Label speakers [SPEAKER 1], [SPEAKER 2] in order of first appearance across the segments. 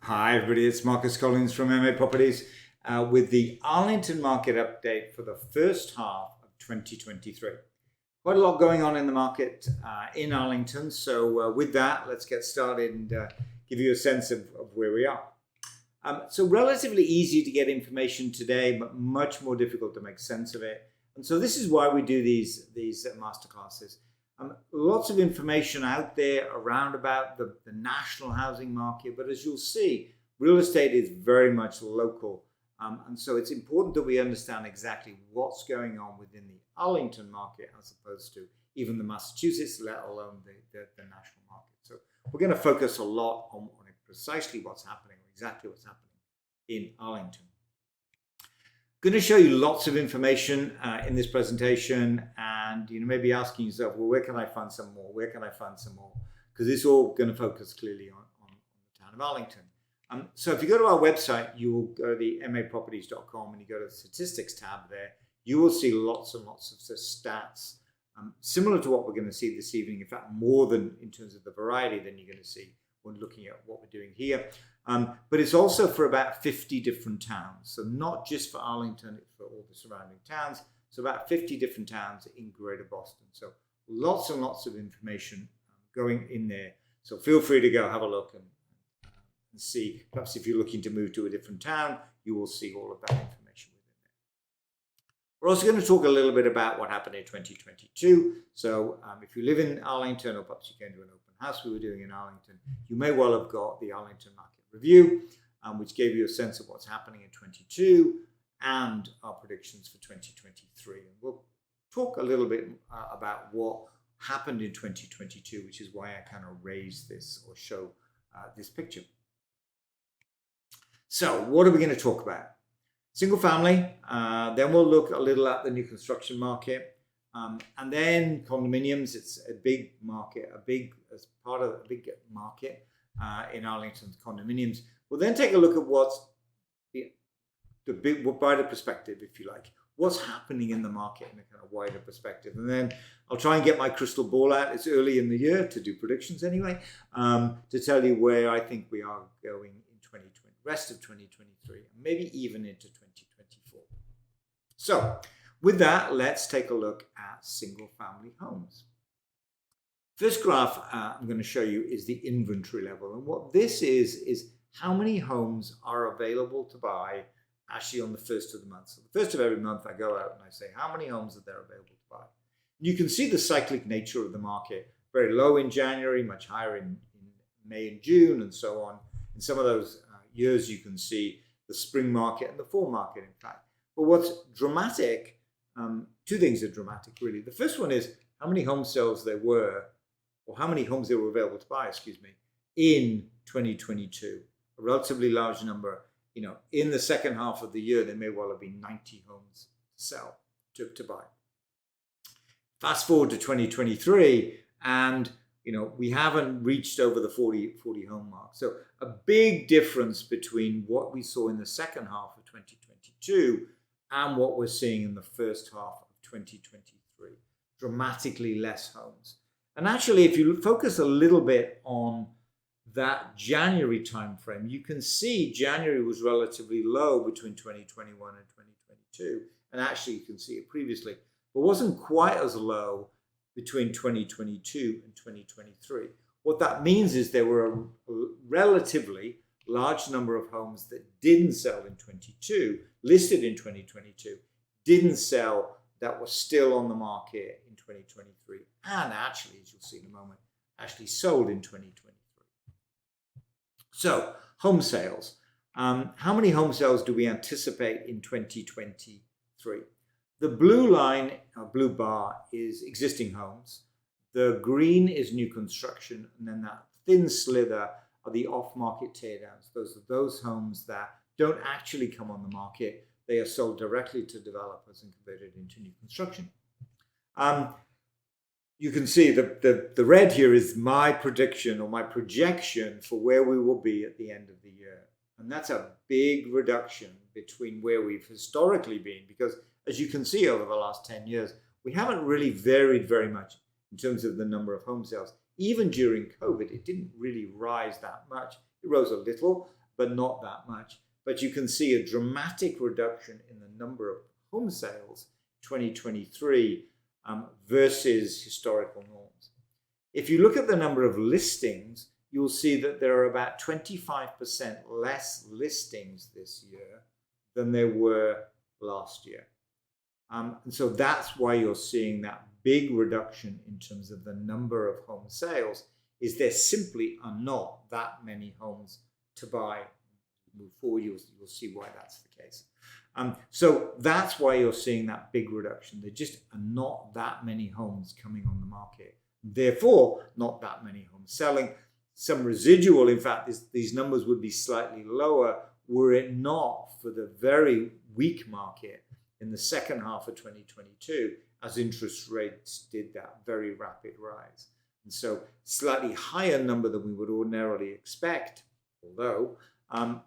[SPEAKER 1] Hi everybody, it's Marcus Collins from MA Properties with the Arlington market update for the first half of 2023. Quite a lot going on in the market in Arlington, so with that, let's get started and give you a sense of where we are. So relatively easy to get information today, but much more difficult to make sense of it. And so this is why we do these masterclasses. Lots of information out there around about the national housing market, but as you'll see, real estate is very much local. And so it's important that we understand exactly what's going on within the Arlington market as opposed to even the Massachusetts, let alone the national market. So we're going to focus a lot on precisely what's happening, or exactly what's happening in Arlington. Going to show you lots of information in this presentation, and you may be asking yourself, well, where can I find some more? Where can I find some more? Because it's all going to focus clearly on the town of Arlington. So if you go to our website, you will go to the maproperties.com and you go to the statistics tab there. You will see lots and lots of stats, similar to what we're going to see this evening. In fact, more than in terms of the variety than you're going to see when looking at what we're doing here. But it's also for about 50 different towns. So not just for Arlington, it's for all the surrounding towns. So about 50 different towns in Greater Boston. So lots and lots of information going in there. So feel free to go have a look and see. Perhaps if you're looking to move to a different town, you will see all of that information within there. We're also going to talk a little bit about what happened in 2022. So if you live in Arlington, or perhaps you're going to an open house we were doing in Arlington, you may well have got the Arlington Market Review, which gave you a sense of what's happening in 22 and our predictions for 2023. And we'll talk a little bit about what happened in 2022, which is why I kind of raised this or show this picture. So what are we going to talk about? Single family, then we'll look a little at the new construction market, and then condominiums. It's a big market, as part of a big market in Arlington's condominiums. We'll then take a look at what's the big, wider perspective, if you like. What's happening in the market in a kind of wider perspective. And then I'll try and get my crystal ball out. It's early in the year to do predictions anyway, to tell you where I think we are going in 2020, rest of 2023, and maybe even into 2024. So with that, let's take a look at single family homes. First graph I'm going to show you is the inventory level. And what this is how many homes are available to buy actually on the first of the month. So the first of every month I go out and I say, how many homes are there available to buy? You can see the cyclic nature of the market, very low in January, much higher in May and June and so on. In some of those years you can see the spring market and the fall market, in fact. But what's dramatic, two things are dramatic really. The first one is how many home sales there were, or how many homes they were available to buy, in 2022. A relatively large number. In the second half of the year, there may well have been 90 homes to sell, to buy. Fast forward to 2023, and we haven't reached over the 40 home mark. So a big difference between what we saw in the second half of 2022 and what we're seeing in the first half of 2023. Dramatically less homes. And actually, if you focus a little bit on that January timeframe, you can see January was relatively low between 2021 and 2022. And actually, you can see it previously, but wasn't quite as low between 2022 and 2023. What that means is there were a relatively large number of homes that didn't sell in 22, listed in 2022, didn't sell, that were still on the market in 2023, and actually, as you'll see in a moment, actually sold in 2023. So, home sales. How many home sales do we anticipate in 2023? The blue line, blue bar, is existing homes. The green is new construction, and then that thin slither are the off-market teardowns. Those are those homes that don't actually come on the market. They are sold directly to developers and converted into new construction. You can see the red here is my prediction or my projection for where we will be at the end of the year. And that's a big reduction between where we've historically been, because as you can see over the last 10 years, we haven't really varied very much in terms of the number of home sales. Even during COVID, it didn't really rise that much. It rose a little, but not that much. But you can see a dramatic reduction in the number of home sales 2023 versus historical norms. If you look at the number of listings, you'll see that there are about 25% less listings this year than there were last year. And so that's why you're seeing that big reduction in terms of the number of home sales, is there simply are not that many homes to buy. Move forward, you'll see why that's the case. So that's why you're seeing that big reduction. There just are not that many homes coming on the market. Therefore, not that many homes selling. Some residual, in fact, these numbers would be slightly lower were it not for the very weak market in the second half of 2022 as interest rates did that very rapid rise. And so slightly higher number than we would ordinarily expect, although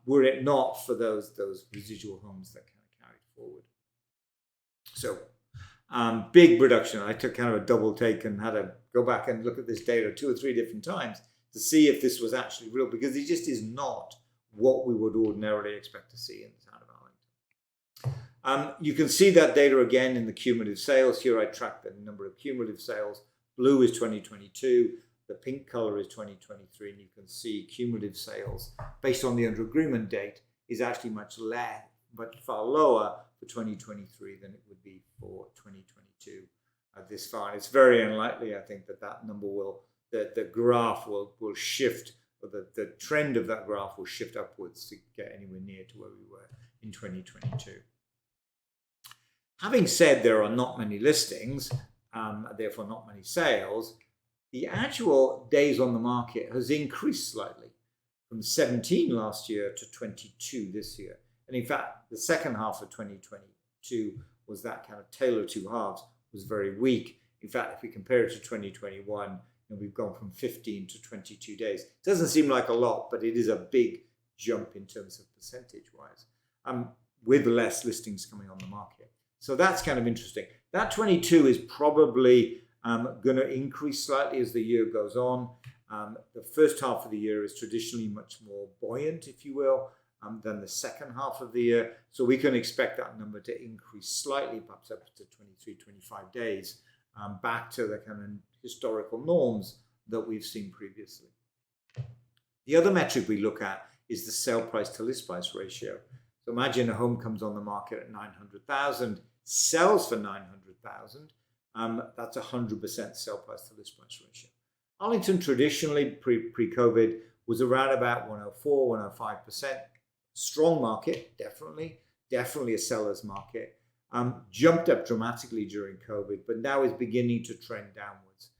[SPEAKER 1] were it not for those residual homes that kind of carried forward. So big reduction. I took kind of a double take and had to go back and look at this data 2 or 3 different times to see if this was actually real, because it just is not what we would ordinarily expect to see in the town of Arlington. You can see that data again in the cumulative sales. Here I track the number of cumulative sales. Blue is 2022. The pink color is 2023. And you can see cumulative sales based on the under agreement date is actually much less, but far lower for 2023 than it would be for 2022 this far. And it's very unlikely, I think, that number will, the graph will shift, or the trend of that graph will shift upwards to get anywhere near to where we were in 2022. Having said there are not many listings, therefore not many sales, the actual days on the market has increased slightly from 17 last year to 22 this year. And in fact, the second half of 2022 was that kind of tale of two halves, was very weak. In fact, if we compare it to 2021, we've gone from 15 to 22 days. It doesn't seem like a lot, but it is a big jump in terms of percentage-wise, with less listings coming on the market. So that's kind of interesting. That 22 is probably going to increase slightly as the year goes on. The first half of the year is traditionally much more buoyant, if you will, than the second half of the year. So we can expect that number to increase slightly, perhaps up to 23, 25 days, back to the kind of historical norms that we've seen previously. The other metric we look at is the sale price to list price ratio. So imagine a home comes on the market at 900,000, sells for 900,000. That's 100% sale price to list price ratio. Arlington traditionally pre-COVID was around about 104, 105%. Strong market, definitely a seller's market. Jumped up dramatically during COVID, but now is beginning to trend downwards.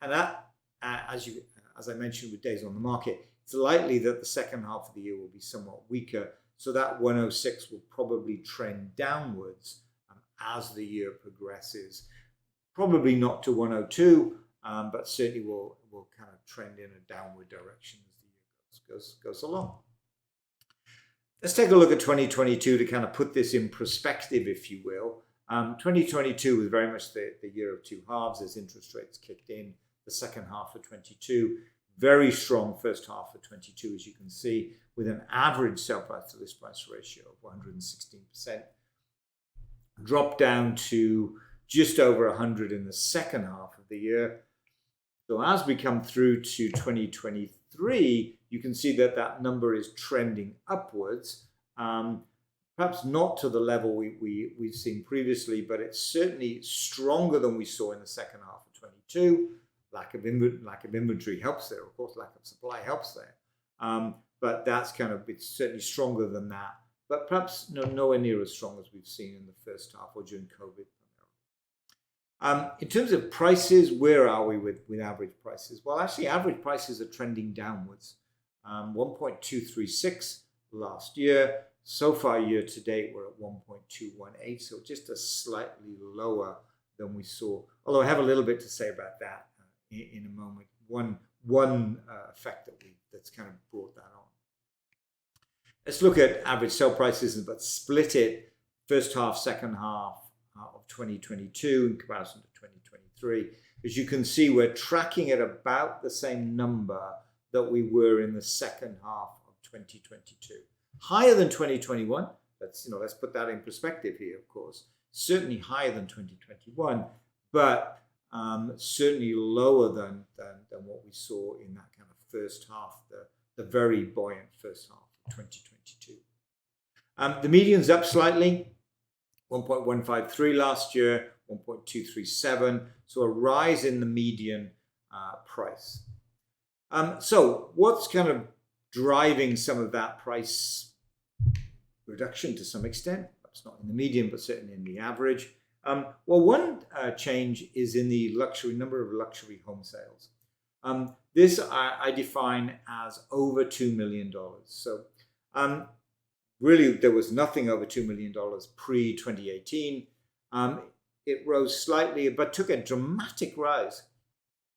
[SPEAKER 1] And that, as I mentioned with days on the market, it's likely that the second half of the year will be somewhat weaker. So that 106 will probably trend downwards as the year progresses. Probably not to 102, but certainly will kind of trend in a downward direction as the year goes along. Let's take a look at 2022 to kind of put this in perspective, if you will. 2022 was very much the year of two halves as interest rates kicked in. The second half of 22, very strong first half of 22, as you can see, with an average sale price to list price ratio of 116%. Dropped down to just over 100 in the second half of the year. So as we come through to 2023, you can see that number is trending upwards. Perhaps not to the level we've seen previously, but it's certainly stronger than we saw in the second half of 22. Lack of inventory helps there, of course. Lack of supply helps there. But it's certainly stronger than that. But perhaps nowhere near as strong as we've seen in the first half or during COVID. In terms of prices, where are we with average prices? Well, actually, average prices are trending downwards. 1.236 last year. So far, year to date, we're at 1.218, so just a slightly lower than we saw. Although I have a little bit to say about that in a moment. One effect that's kind of brought that on. Let's look at average sale prices, but split it first half, second half of 2022 in comparison to 2023. As you can see, we're tracking at about the same number that we were in the second half of 2022. Higher than 2021. Let's put that in perspective here, of course. Certainly higher than 2021, but certainly lower than what we saw in that kind of first half, the very buoyant first half of 2022. The median's up slightly, 1.153 last year, 1.237, so a rise in the median price. So what's kind of driving some of that price reduction to some extent? It's not in the median, but certainly in the average. Well, one change is in the number of luxury home sales. This I define as over $2 million. So really, there was nothing over $2 million pre-2018. It rose slightly, but took a dramatic rise,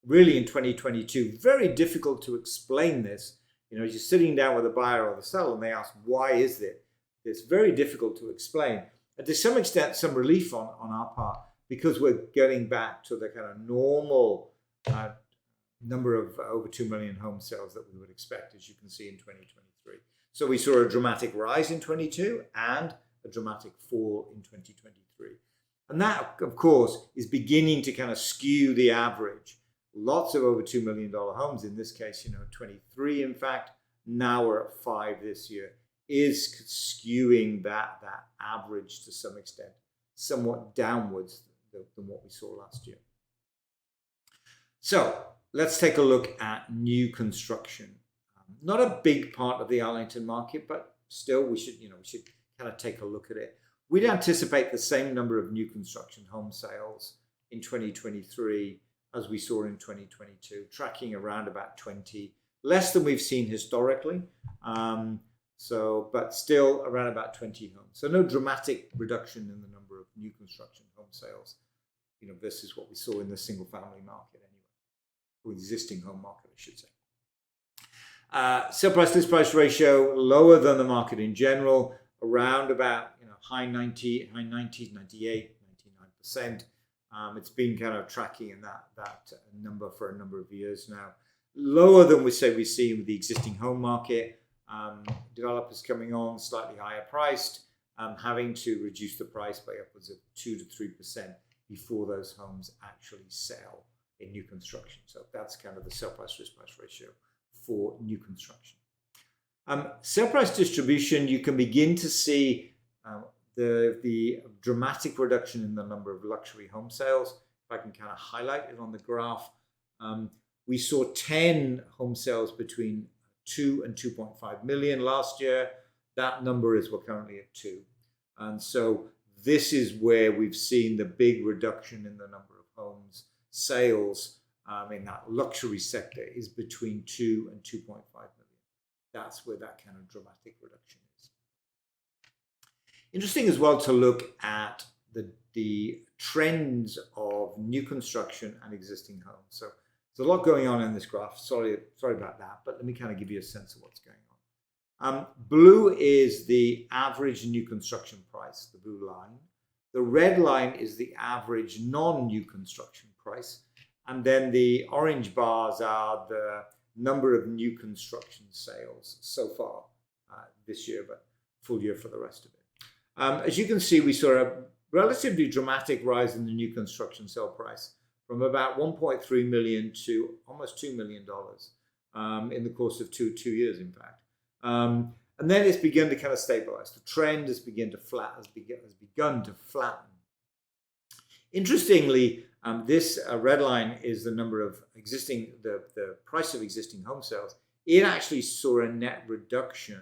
[SPEAKER 1] really, in 2022. Very difficult to explain this. You're sitting down with a buyer or the seller, and they ask, why is it? It's very difficult to explain. And to some extent, some relief on our part, because we're getting back to the kind of normal number of over 2 million home sales that we would expect, as you can see in 2023. So we saw a dramatic rise in 22 and a dramatic fall in 2023. And that, of course, is beginning to kind of skew the average. Lots of over $2 million homes, in this case, 23, in fact, now we're at 5 this year, is skewing that average to some extent, somewhat downwards than what we saw last year. So let's take a look at new construction. Not a big part of the Arlington market, but still we should kind of take a look at it. We'd anticipate the same number of new construction home sales in 2023 as we saw in 2022, tracking around about 20, less than we've seen historically. But still around about 20 homes. So no dramatic reduction in the number of new construction home sales, versus what we saw in the single family market anyway, or existing home market, I should say. Sale price list price ratio lower than the market in general, around about high 90s, 98, 99%. It's been kind of tracking in that number for a number of years now. Lower than we see with the existing home market. Developers coming on slightly higher priced, having to reduce the price by upwards of 2 to 3% before those homes actually sell in new construction. So that's kind of the sale price risk price ratio for new construction. Sale price distribution, you can begin to see the dramatic reduction in the number of luxury home sales. If I can kind of highlight it on the graph, we saw 10 home sales between 2 and 2.5 million last year. That number we're currently at 2. And so this is where we've seen the big reduction in the number of homes sales in that luxury sector is between 2 and 2.5 million. That's where that kind of dramatic reduction is. Interesting as well to look at the trends of new construction and existing homes. So there's a lot going on in this graph. Sorry about that, but let me kind of give you a sense of what's going on. Blue is the average new construction price, the blue line. The red line is the average non-new construction price. And then the orange bars are the number of new construction sales so far this year, but full year for the rest of it. As you can see, we saw a relatively dramatic rise in the new construction sale price from about 1.3 million to almost $2 million in the course of two years, in fact. And then it's begun to kind of stabilize. The trend has begun to flatten. Interestingly, this red line is the number of the price of existing home sales. It actually saw a net reduction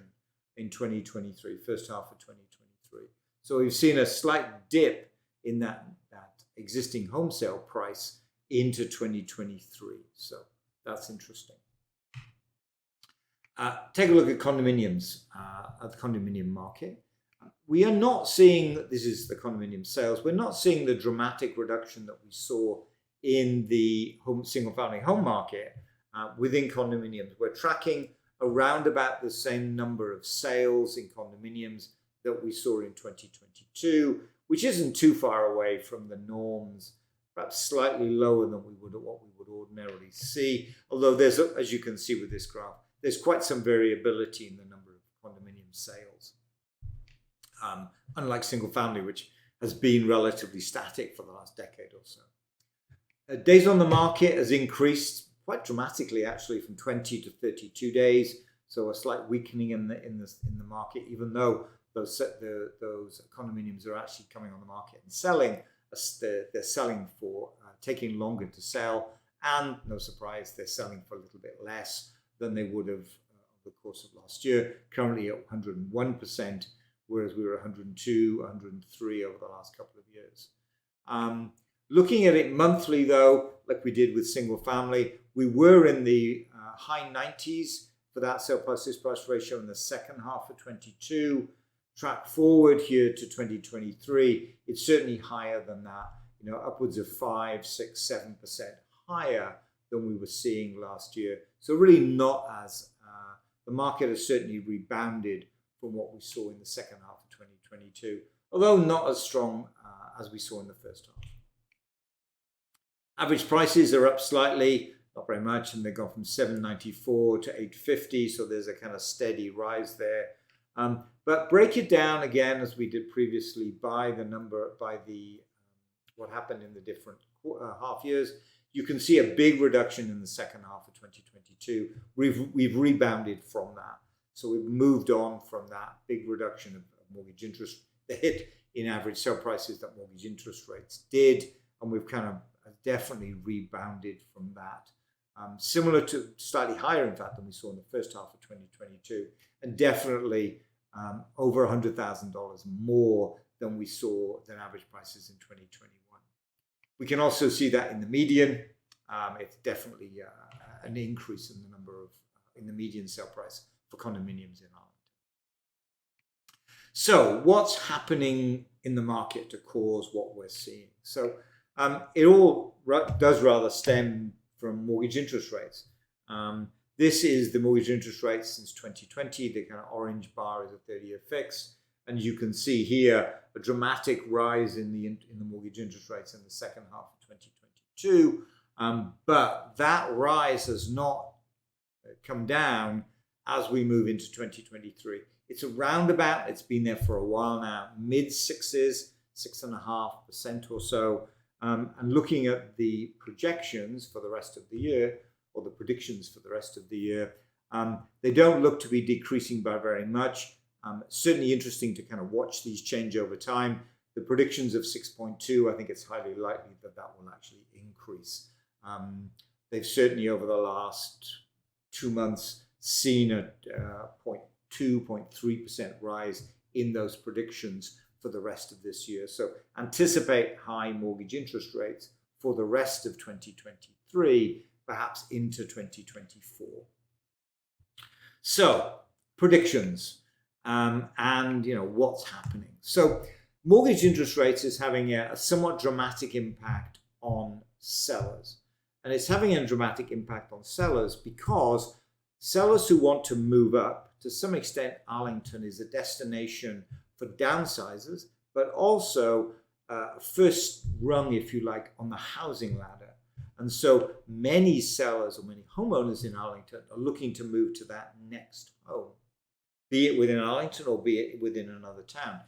[SPEAKER 1] in 2023, first half of 2023. So we've seen a slight dip in that existing home sale price into 2023. So that's interesting. Take a look at condominiums, at the condominium market. We are not seeing, this is the condominium sales, we're not seeing the dramatic reduction that we saw in the single-family home market within condominiums. We're tracking around about the same number of sales in condominiums that we saw in 2022, which isn't too far away from the norms, perhaps slightly lower than what we would ordinarily see. Although there's, as you can see with this graph, there's quite some variability in the number of condominium sales. Unlike single family, which has been relatively static for the last decade or so. Days on the market has increased quite dramatically, actually, from 20 to 32 days. So a slight weakening in the market, even though those condominiums are actually coming on the market and selling. They're selling for taking longer to sell, and no surprise, they're selling for a little bit less than they would have over the course of last year. Currently at 101%, whereas we were 102, 103 over the last couple of years. Looking at it monthly, though, like we did with single family, we were in the high 90s for that sale price to price ratio in the second half of 22. Track forward here to 2023, it's certainly higher than that, upwards of 5, 6, 7% higher than we were seeing last year. So really not as, the market has certainly rebounded from what we saw in the second half of 2022, although not as strong as we saw in the first half. Average prices are up slightly, not very much, and they've gone from 794 to 850, so there's a kind of steady rise there. But break it down again, as we did previously, by what happened in the different half years. You can see a big reduction in the second half of 2022. We've rebounded from that. So we've moved on from that big reduction of mortgage interest, the hit in average sale prices that mortgage interest rates did, and we've kind of definitely rebounded from that. Similar to, slightly higher, in fact, than we saw in the first half of 2022, and definitely over $100,000 more than we saw than average prices in 2021. We can also see that in the median. It's definitely an increase in the number of, in the median sale price for condominiums in Arlington. So what's happening in the market to cause what we're seeing? So it all does rather stem from mortgage interest rates. This is the mortgage interest rate since 2020. The kind of orange bar is a 30-year fix. And you can see here a dramatic rise in the mortgage interest rates in the second half of 2022. But that rise has not come down as we move into 2023. It's around about, it's been there for a while now, mid-sixes, 6.5% or so. And looking at the projections for the rest of the year, or the predictions for the rest of the year, they don't look to be decreasing by very much. Certainly interesting to kind of watch these change over time. The predictions of 6.2, I think it's highly likely that that will actually increase. They've certainly over the last 2 months seen a 0.2, 0.3% rise in those predictions for the rest of this year. So anticipate high mortgage interest rates for the rest of 2023, perhaps into 2024. So predictions and what's happening. So mortgage interest rates is having a somewhat dramatic impact on sellers. And it's having a dramatic impact on sellers because sellers who want to move up, to some extent, Arlington is a destination for downsizers, but also first rung, if you like, on the housing ladder. And so many sellers or many homeowners in Arlington are looking to move to that next home, be it within Arlington or be it within another town.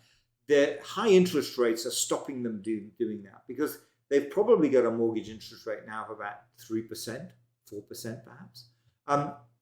[SPEAKER 1] The high interest rates are stopping them doing that because they've probably got a mortgage interest rate now of about 3%, 4% perhaps.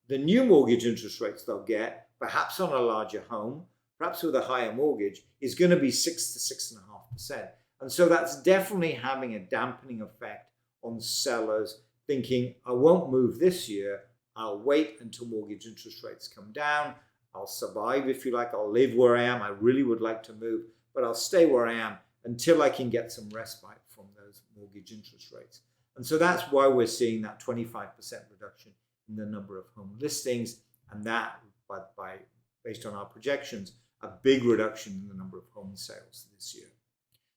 [SPEAKER 1] The new mortgage interest rates they'll get, perhaps on a larger home, perhaps with a higher mortgage, is going to be 6 to 6.5%. And so that's definitely having a dampening effect on sellers thinking, I won't move this year, I'll wait until mortgage interest rates come down, I'll survive, if you like, I'll live where I am, I really would like to move, but I'll stay where I am until I can get some respite from those mortgage interest rates. And so that's why we're seeing that 25% reduction in the number of home listings, and that, based on our projections, a big reduction in the number of home sales this year.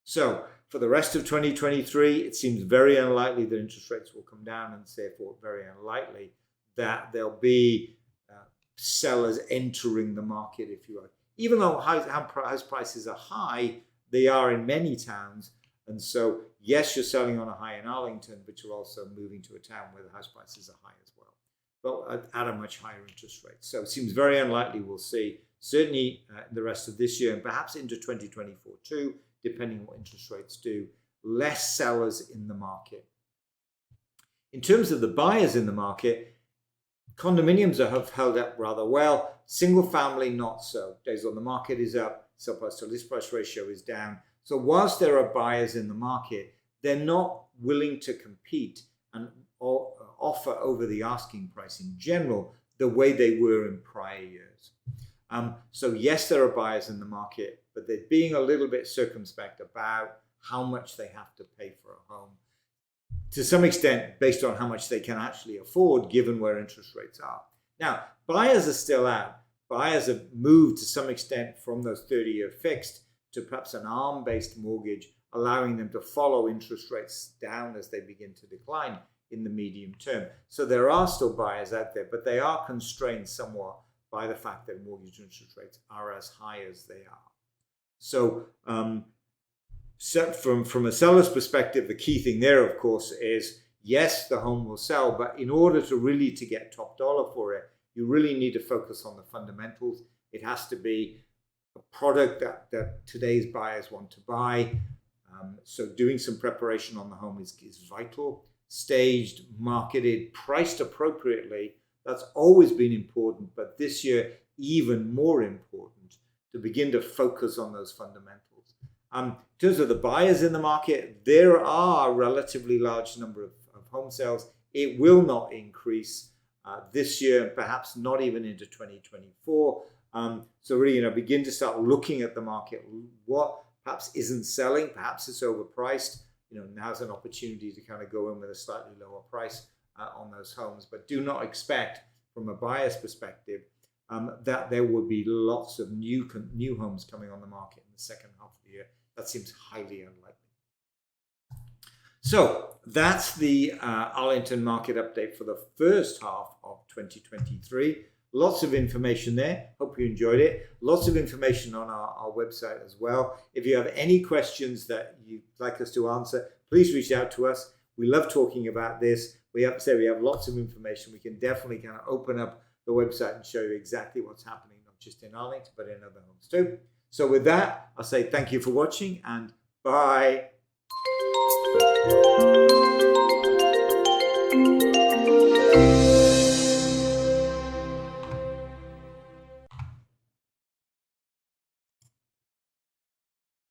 [SPEAKER 1] So for the rest of 2023, it seems very unlikely that interest rates will come down, and therefore very unlikely that there'll be sellers entering the market, if you like. Even though house prices are high, they are in many towns. And so, yes, you're selling on a high in Arlington, but you're also moving to a town where the house prices are high as well. but at a much higher interest rate. So it seems very unlikely we'll see, certainly the rest of this year and perhaps into 2024 too, depending on what interest rates do, less sellers in the market. In terms of the buyers in the market, condominiums have held up rather well. Single family, not so. Days on the market is up. Sell price to list price ratio is down. So whilst there are buyers in the market, they're not willing to compete and offer over the asking price in general the way they were in prior years. So yes, there are buyers in the market, but they're being a little bit circumspect about how much they have to pay for a home, to some extent based on how much they can actually afford given where interest rates are. Now, buyers are still out. Buyers have moved to some extent from those 30-year fixed to perhaps an ARM-based mortgage, allowing them to follow interest rates down as they begin to decline in the medium term. So there are still buyers out there, but they are constrained somewhat by the fact that mortgage interest rates are as high as they are. So from a seller's perspective, the key thing there, of course, is yes, the home will sell, but in order to really to get top dollar for it, you really need to focus on the fundamentals. It has to be a product that today's buyers want to buy. So doing some preparation on the home is vital. Staged, marketed, priced appropriately. That's always been important, but this year even more important to begin to focus on those fundamentals. In terms of the buyers in the market, there are a relatively large number of home sales. It will not increase this year, and perhaps not even into 2024. So really, begin to start looking at the market. What perhaps isn't selling, perhaps it's overpriced. Now's an opportunity to kind of go in with a slightly lower price on those homes. But do not expect, from a buyer's perspective, that there will be lots of new homes coming on the market in the second half of the year. That seems highly unlikely. So that's the Arlington market update for the first half of 2023. Lots of information there. Hope you enjoyed it. Lots of information on our website as well. If you have any questions that you'd like us to answer, please reach out to us. We love talking about this. We have lots of information. We can definitely kind of open up the website and show you exactly what's happening, not just in Arlington, but in other homes too. So with that, I'll say thank you for watching and bye.